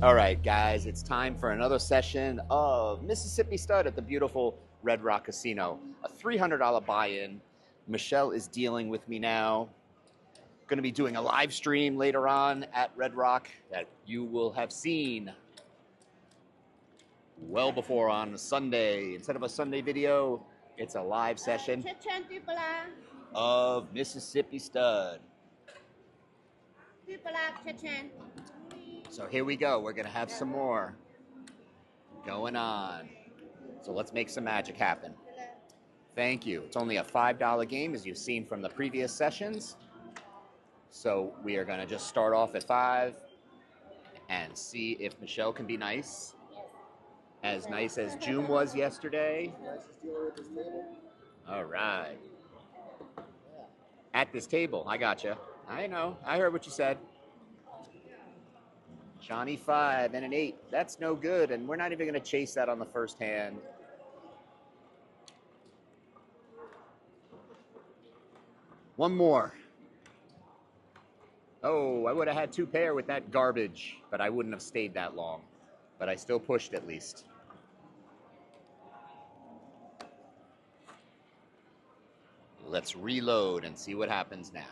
All right, guys, it's time for another session of Mississippi Stud at the beautiful Red Rock Casino. A $300 buy-in. Michelle is dealing with me now. Going to be doing a live stream later on at Red Rock that you will have seen well before on a Sunday. Instead of a Sunday video, it's a live session of Mississippi Stud. So here we go. We're going to have some more going on. So let's make some magic happen. Thank you. It's only a $5 game, as you've seen from the previous sessions. So we are going to just start off at 5 and see if Michelle can be nice. As nice as June was yesterday. All right. At this table. I gotcha. I know. I heard what you said. Johnny 5 and an 8. That's no good, and we're not even going to chase that on the first hand. One more. Oh, I would have had 2 pair with that garbage, but I wouldn't have stayed that long. But I still pushed at least. Let's reload and see what happens now.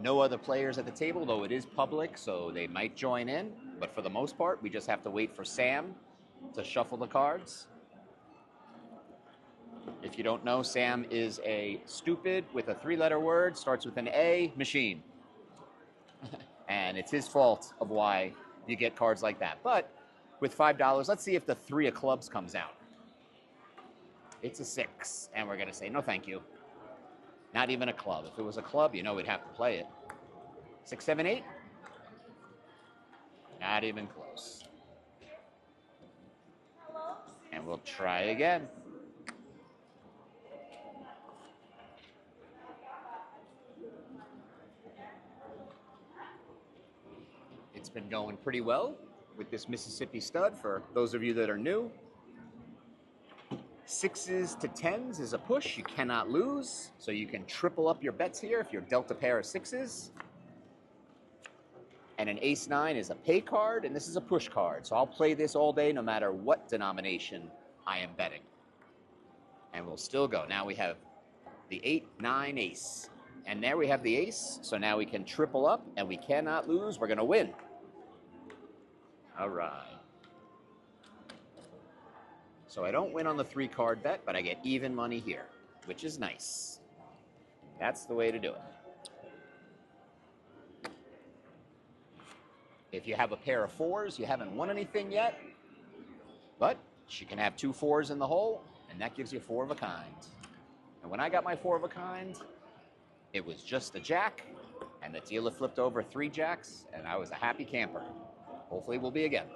No other players at the table, though it is public, so they might join in. But for the most part, we just have to wait for Sam to shuffle the cards. If you don't know, Sam is a stupid with a 3-letter word, starts with an A, machine. And it's his fault of why you get cards like that. But with $5, let's see if the 3 of clubs comes out. It's a 6, and we're going to say, no thank you. Not even a club. If it was a club, you know we'd have to play it. 6, 7, 8. Not even close. And we'll try again. It's been going pretty well with this Mississippi Stud for those of you that are new. 6s to 10s is a push. You cannot lose. So you can triple up your bets here if you're dealt a pair of 6s. And an ace 9 is a pay card, and this is a push card. So I'll play this all day no matter what denomination I am betting. And we'll still go. Now we have the 8, 9, ace. And there we have the ace. So now we can triple up, and we cannot lose. We're going to win. All right. So I don't win on the 3-card bet, but I get even money here, which is nice. That's the way to do it. If you have a pair of 4s, you haven't won anything yet, but you can have 2 4s in the hole, and that gives you 4 of a kind. And when I got my 4 of a kind, it was just a jack, and the dealer flipped over 3 jacks, and I was a happy camper. Hopefully we'll be again.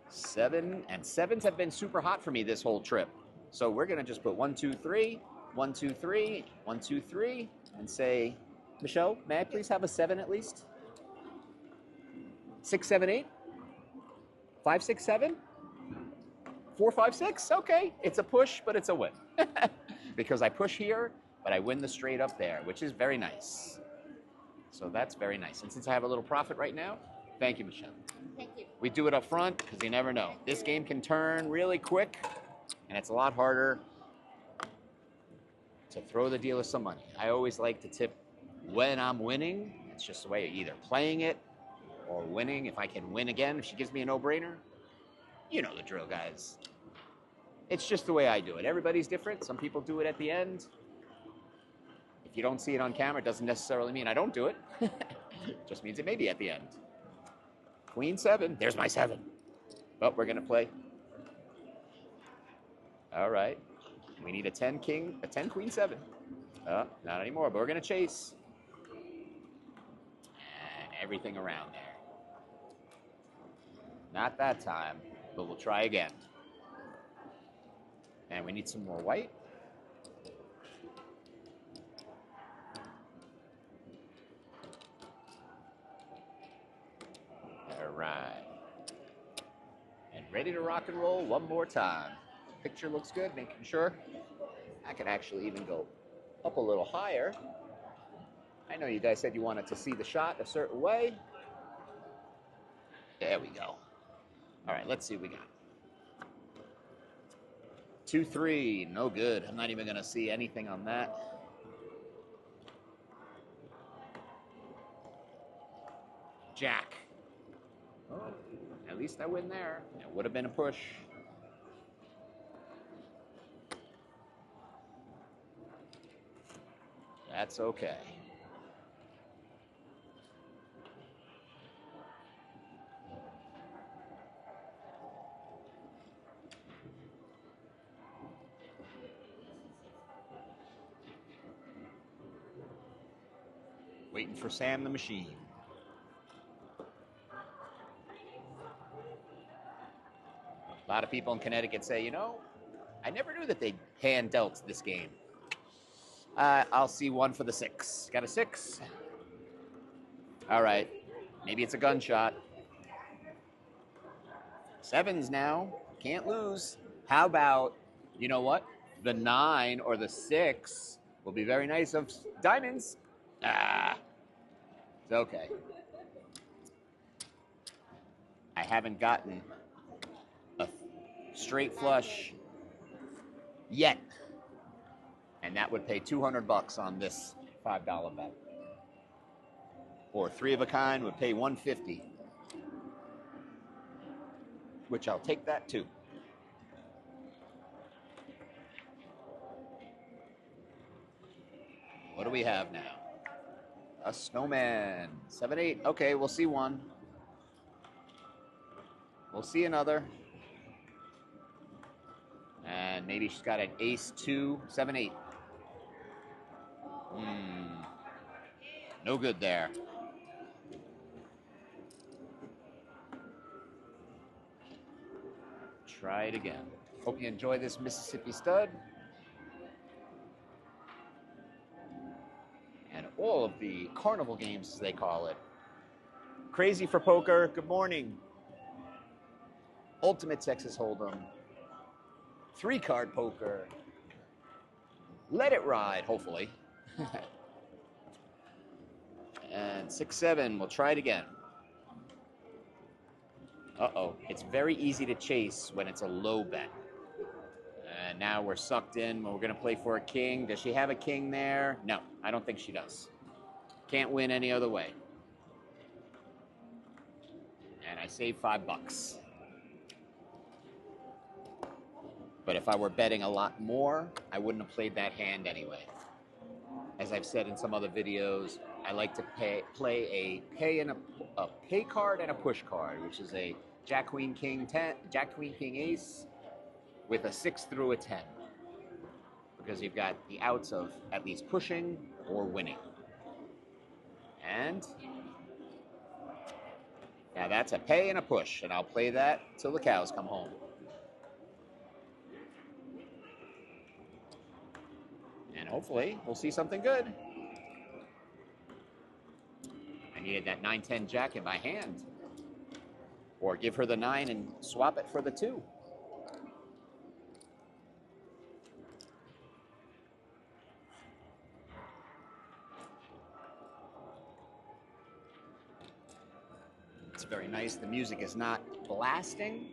7, and 7s have been super hot for me this whole trip. So we're going to just put 1, 2, 3, 1, 2, 3, 1, 2, 3, and say, Michelle, may I please have a 7 at least? 6, 7, 8, 5, 6, 7, 4, 5, 6. Okay, it's a push, but it's a win. Because I push here, but I win the straight up there, which is very nice. So that's very nice. And since I have a little profit right now, thank you, Michelle. Thank you. We do it up front because you never know. This game can turn really quick, and it's a lot harder to throw the dealer some money. I always like to tip when I'm winning. It's just the way of either playing it or winning. If I can win again, if she gives me a no-brainer, you know the drill, guys. It's just the way I do it. Everybody's different. Some people do it at the end. If you don't see it on camera, it doesn't necessarily mean I don't do it. It just means it may be at the end. Queen 7. There's my 7. But we're going to play. All right. We need a 10 king, a 10 queen 7. Not anymore, but we're going to chase. And everything around there. Not that time, but we'll try again. And we need some more white. All right. And ready to rock and roll one more time. Picture looks good, making sure. I can actually even go up a little higher. I I know you guys said you wanted to see the shot a certain way. There we go. All right, let's see what we got. 2-3, no good. I'm not even going to see anything on that. Jack. Oh, at least I win there. It would have been a push. That's okay. Waiting for Sam the Machine. A lot of people in Connecticut say, you know, I never knew that they hand dealt this game. I'll see one for the 6. Got a 6? All right. Maybe it's a gunshot. 7s now. Can't lose. How about, you know what? The 9 or the 6 will be very nice of diamonds. It's okay. I haven't gotten a straight flush yet. And that would pay $200 on this $5 bet. Or 3 of a kind would pay $150. Which I'll take that too. What do we have now? A snowman. 7-8. Okay, we'll see one. We'll see another. And maybe she's got an ace 2, 7-8. No good there. Try it again. Hope you enjoy this Mississippi stud. And all of the carnival games, as they call it. Crazy for Poker, good morning. Ultimate Texas Hold'em. 3-card poker. Let it ride, hopefully. And 6-7, we'll try it again. Uh-oh, it's very easy to chase when it's a low bet. And now we're sucked in. We're going to play for a king. Does she have a king there? No, I don't think she does. Can't win any other way. And I saved $5. But if I were betting a lot more, I wouldn't have played that hand anyway. As I've said in some other videos, I like to play a pay card and a push card, which is a Jack Queen King 10, Jack Queen King Ace with a 6 through a 10, because you've got the outs of at least pushing or winning. And now that's a pay and a push, and I'll play that till the cows come home. And hopefully we'll see something good. I needed that 9-10 Jack in my hand. Or give her the 9 and swap it for the 2. It's very nice. The music is not blasting,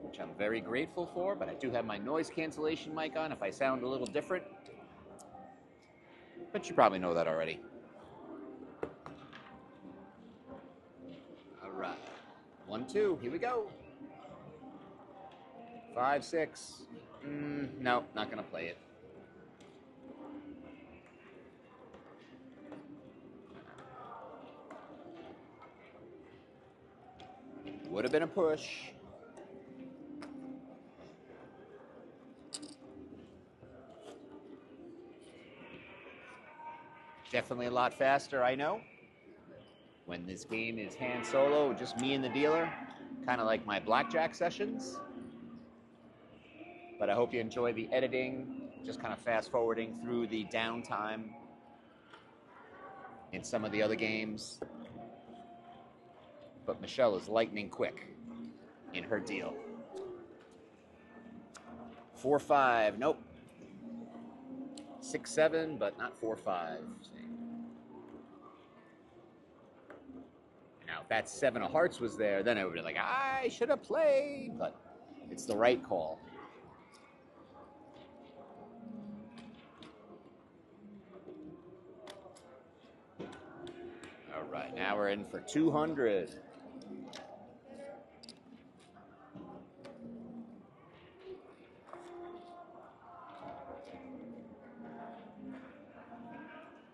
which I'm very grateful for, but I do have my noise cancellation mic on if I sound a little different. But you probably know that already. All right. 1-2. Here we go. 5-6. No, not going to play it. Would have been a push. Definitely a lot faster, I know. When this game is hand solo, just me and the dealer, kind of like my blackjack sessions. But I hope you enjoy the editing, just kind of fast forwarding through the downtime in some of the other games. But Michelle is lightning quick in her deal. 4-5, nope. 6-7, but not 4-5. if that 7 of hearts was there, then it would be like, I should have played, but it's the right call. All right, now we're in for 200.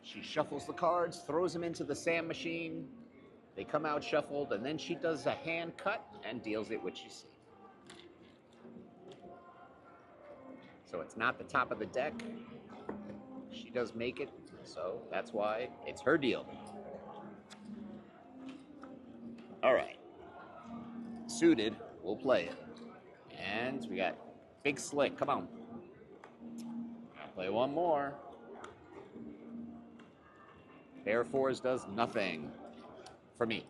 She shuffles the cards, throws them into the Sam machine. They come out shuffled, and then she does a hand cut and deals it what you see. So it's not the top of the deck. She does make it, so that's why it's her deal. All right. Suited, we'll play it. And we got Big Slick, come on. I'll play one more. Pair of 4s does nothing for me,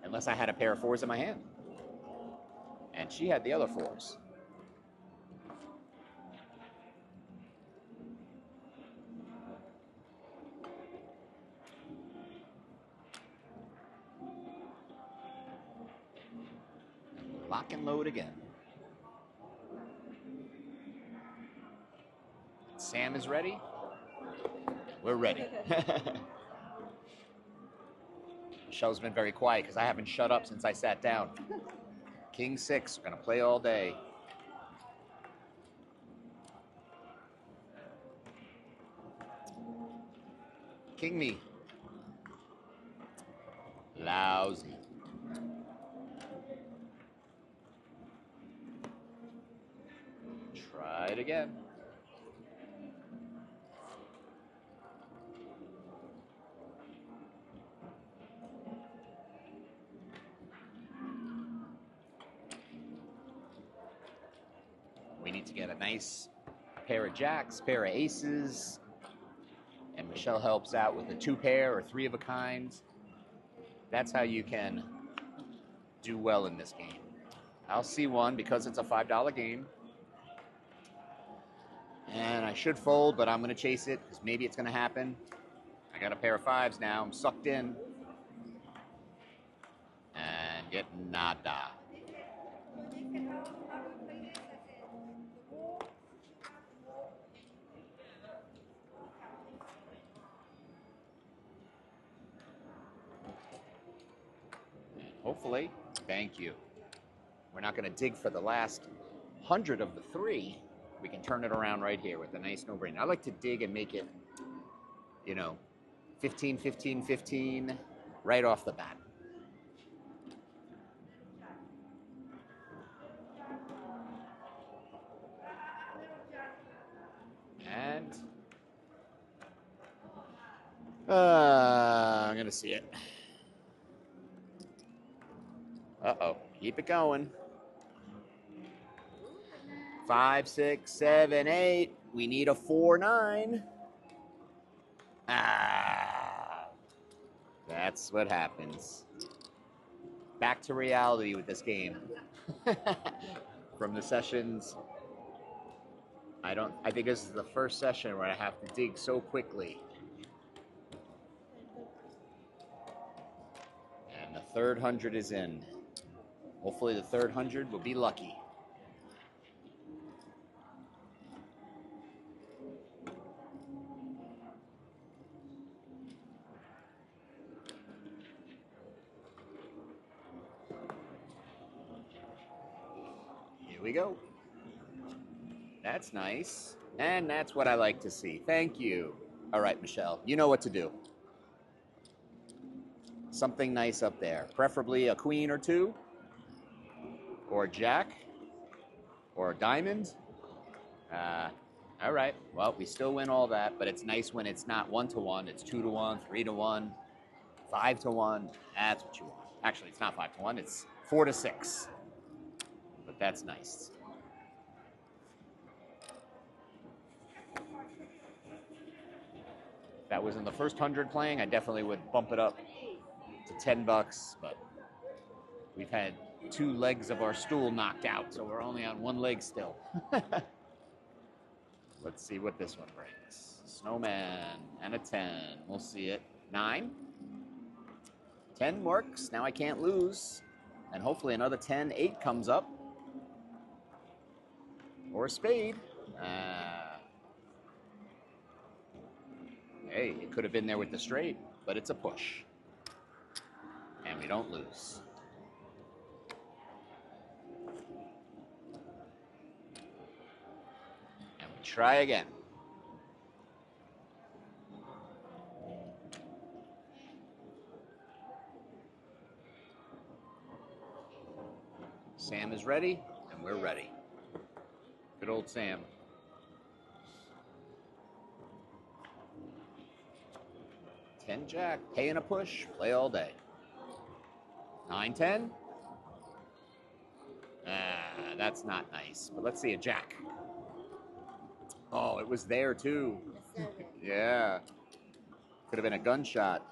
unless I had a pair of 4s in my hand. And she had the other 4s. Lock and load again. Sam is ready. We're ready. Michelle's been very quiet because I haven't shut up since I sat down. King 6, we're gonna play all day. King me. Lousy. Try it again. We need to get a nice pair of jacks, pair of aces, and Michelle helps out with a 2 pair or 3 of a kind. That's how you can do well in this game. I'll see one because it's a $5 game. And I should fold, but I'm going to chase it because maybe it's going to happen. I got a pair of 5s now. I'm sucked in. And get nada. And hopefully, thank you. We're not going to dig for the last 100 of the 3. We can turn it around right here with a nice no-brainer. I like to dig and make it, 15, 15, 15 right off the bat. And I'm going to see it. Uh-oh. Keep it going. 5, 6, 7, 8. We need a 4, 9. That's what happens. Back to reality with this game. From the sessions, I think this is the first session where I have to dig so quickly. And the third 100 is in. Hopefully the third 100 will be lucky. Here we go. That's nice. And that's what I like to see. Thank you. All right, Michelle, you know what to do. Something nice up there. Preferably a queen or 2. Or a jack. Or a diamond. All right. Well, we still win all that, but it's nice when it's not 1-to-1. It's 2-to-1, 3-to-1, 5-to-1. That's what you want. Actually, it's not 5-to-1. It's 4-to-6. But that's nice. If that was in the first 100 playing, I definitely would bump it up to $10, but we've had 2 legs of our stool knocked out, so we're only on 1 leg still. Let's see what this one brings. Snowman and a 10. We'll see it. 9. 10 works. Now I can't lose. And hopefully another 10, 8 comes up. Or a spade. Hey, it could have been there with the straight, but it's a push. And we don't lose. And we try again. Sam is ready, and we're ready. Good old Sam. Ten jack, pay and a push, play all day. 9-10. That's not nice, but let's see a jack. Oh, it was there too. Yeah. Could have been a gunshot.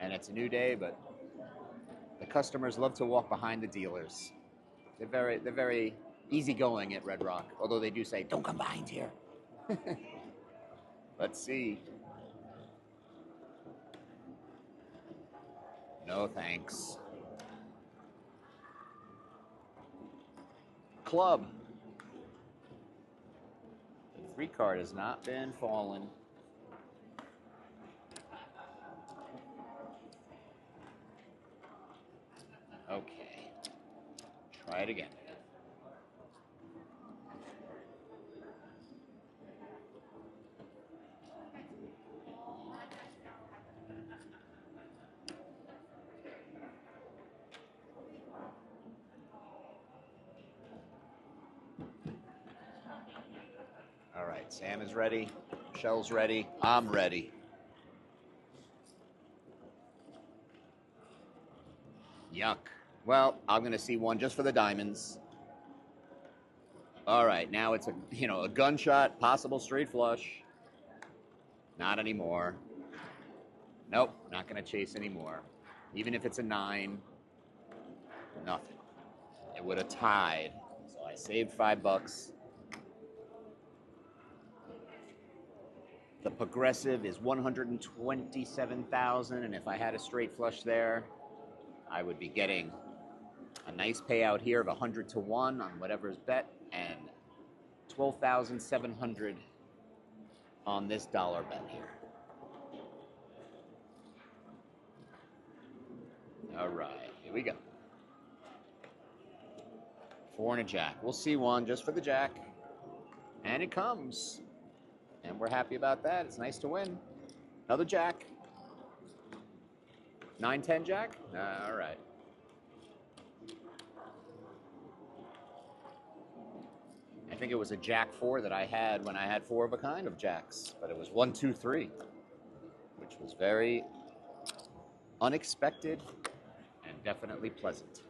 And it's a new day, but the customers love to walk behind the dealers. They're very easygoing at Red Rock, although they do say, "Don't come behind here." Let's see. No thanks. Club. The 3 card has not been fallen. Okay. Try it again. All right, Sam is ready. Michelle's ready. I'm ready. Yuck. Well, I'm going to see one just for the diamonds. All right, now it's a gunshot, possible straight flush. Not anymore. Nope, not going to chase anymore. Even if it's a 9, nothing. It would have tied. So I saved $5. The progressive is 127,000, and if I had a straight flush there, I would be getting a nice payout here of 100 to 1 on whatever's bet, and 12,700 on this dollar bet here. All right, here we go. 4 and a jack. We'll see one just for the jack, and it comes. And we're happy about that. It's nice to win. Another jack. 9-10 jack? All right. I think it was a jack 4 that I had when I had 4 of a kind of jacks, but it was 1, 2, 3, which was very unexpected and definitely pleasant.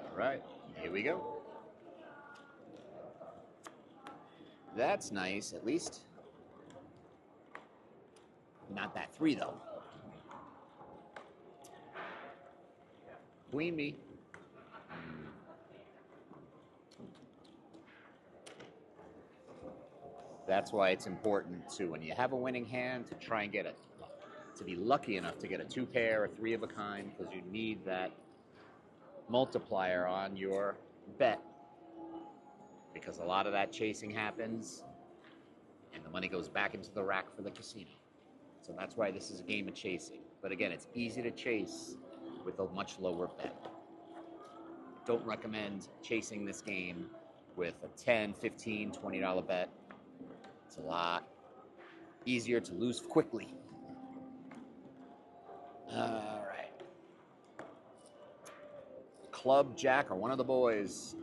All right, here we go. That's nice, at least. Not that 3, though. Queen me. That's why it's important to, when you have a winning hand, to try and get it, to be lucky enough to get a 2 pair, a 3 of a kind, because you need that multiplier on your bet. Because a lot of that chasing happens, and the money goes back into the rack for the casino. So that's why this is a game of chasing. But again, it's easy to chase with a much lower bet. Don't recommend chasing this game with a $10, $15, $20 bet. It's a lot easier to lose quickly. All right. Club, jack, or one of the boys.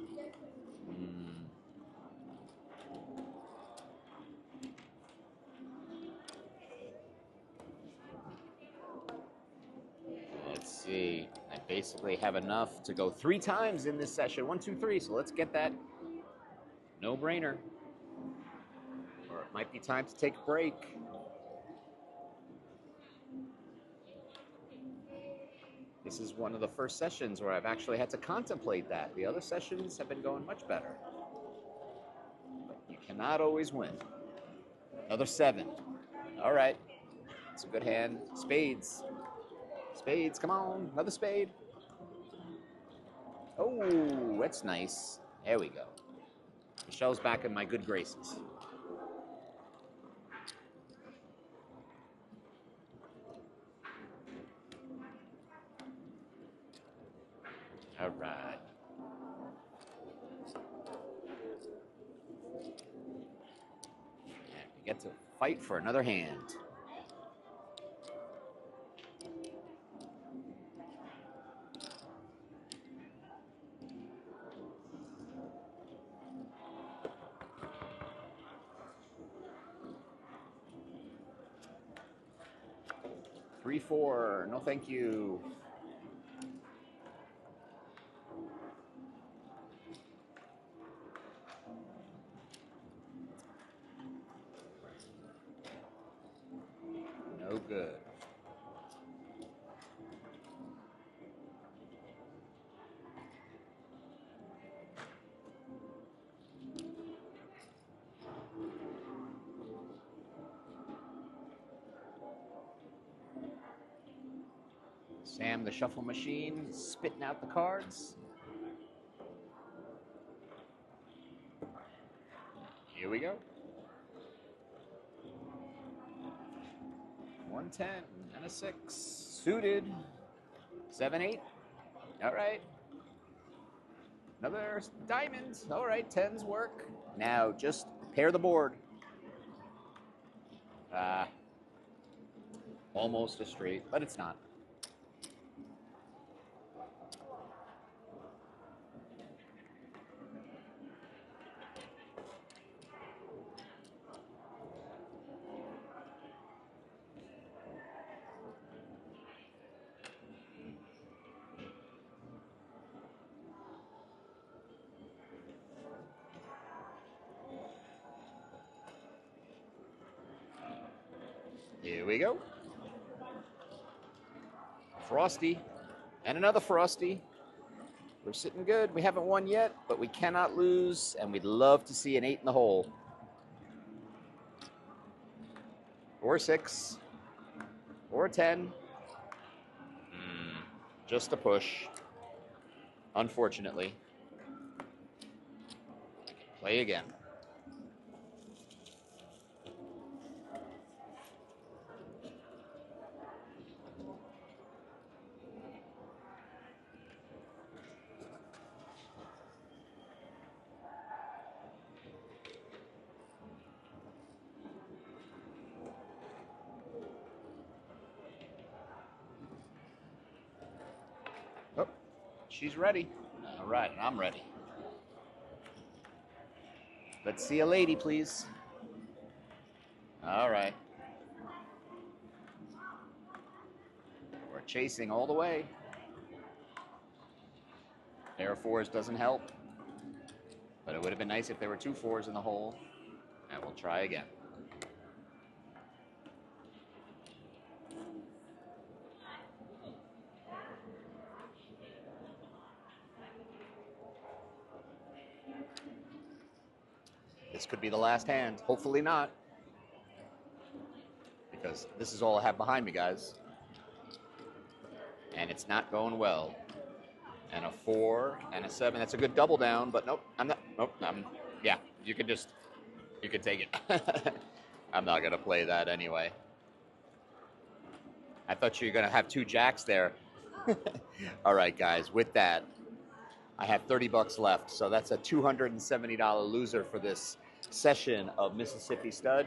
Let's see. I basically have enough to go 3 times in this session. 1, 2, 3. So let's get that no-brainer. Or it might be time to take a break. This is one of the first sessions where I've actually had to contemplate that. The other sessions have been going much better. But you cannot always win. Another 7. All right. It's a good hand. Spades. Spades, come on. Another spade. Oh, that's nice. There we go. Michelle's back in my good graces. All right. And we get to fight for another hand. Three, 4. No, thank you. No good. Sam, the shuffle machine, spitting out the cards. Here we go. 110 and a 6. Suited. 7, 8. All right. Another diamond. All right, 10s work. Now just pair the board. Almost a straight, but it's not. Here we go. Frosty. And another Frosty. We're sitting good. We haven't won yet, but we cannot lose, and we'd love to see an 8 in the hole. Or 6. Or 10. Just a push. Unfortunately. Play again. Oh, she's ready. All right, I'm ready. Let's see a lady, please. All right. We're chasing all the way. Pair of 4s doesn't help. But it would have been nice if there were 2 4s in the hole. And we'll try again. This could be the last hand. Hopefully not. Because this is all I have behind me, guys. And it's not going well. And a 4 and a 7. That's a good double down, but nope, I'm not. Nope, yeah, you can take it. I'm not going to play that anyway. I thought you were going to have 2 jacks there. All right, guys, with that, I have 30 bucks left. So that's a $270 loser for this session of Mississippi Stud.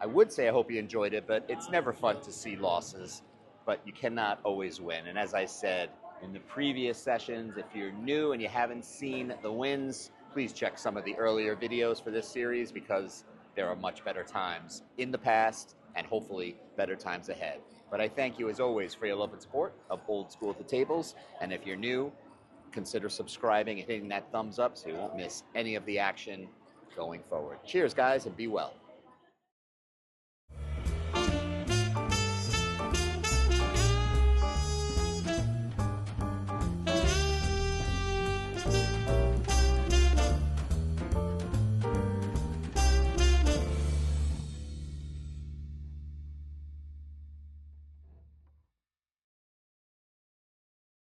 I would say I hope you enjoyed it, but it's never fun to see losses. But you cannot always win. And as I said in the previous sessions, if you're new and you haven't seen the wins, please check some of the earlier videos for this series because there are much better times in the past and hopefully better times ahead. But I thank you as always for your love and support of Old School at the Tables. And if you're new, consider subscribing and hitting that thumbs up so you won't miss any of the action going forward. Cheers, guys, and be well.